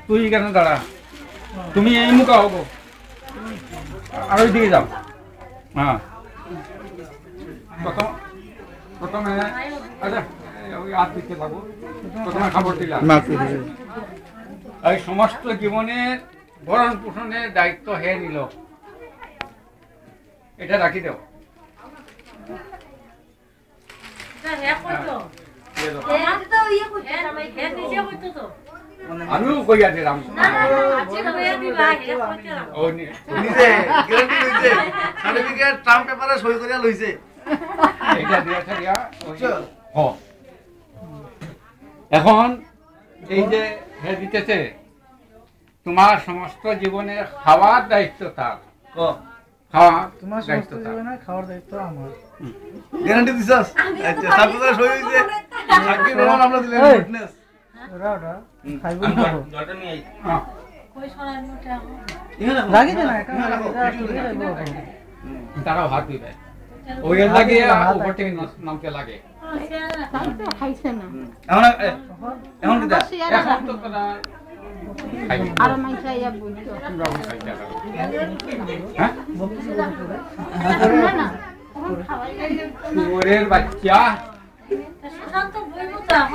তুই এখানে দাঁড়া, তুমি এই মুখে হবো আর ওই দিকে যাও। হ্যাঁ প্রথমে আচ্ছা ওই আর দিকে যাবো, প্রথমে খবর দিলাম এই সমস্ত জীবনের ভরণ পোষণের দায়িত্ব হে নিল, এটা রাখি দাও। আমিও কইয়া দিলাম এখন এই যে হে দিতেছে তোমার সমস্ত জীবনের খাওয়ার দায়িত্ব তার, তোমার সমস্ত জীবনে খাওয়ার দায়িত্ব আমার। গ্যারান্টি দিছস? আচ্ছা সাবধানে সই হইছে। আগে বললাম আমরা দিলেন ফিটনেস। ওরা খাইবো না। জলটা নিয়ে আই। হ্যাঁ। কই সরানি ওটা এখন? লাগি দে না, এখন লাগি দে। তারাও হাত দিবে। ওই লাগে উপর থেকে নামতে লাগে। খাইছে না। এখন কি দা? এখন তো তারা আর মাইসা ইয়া বলতো আমরা খাইতে হবে। হ্যাঁ? না ওরের বাচ্চা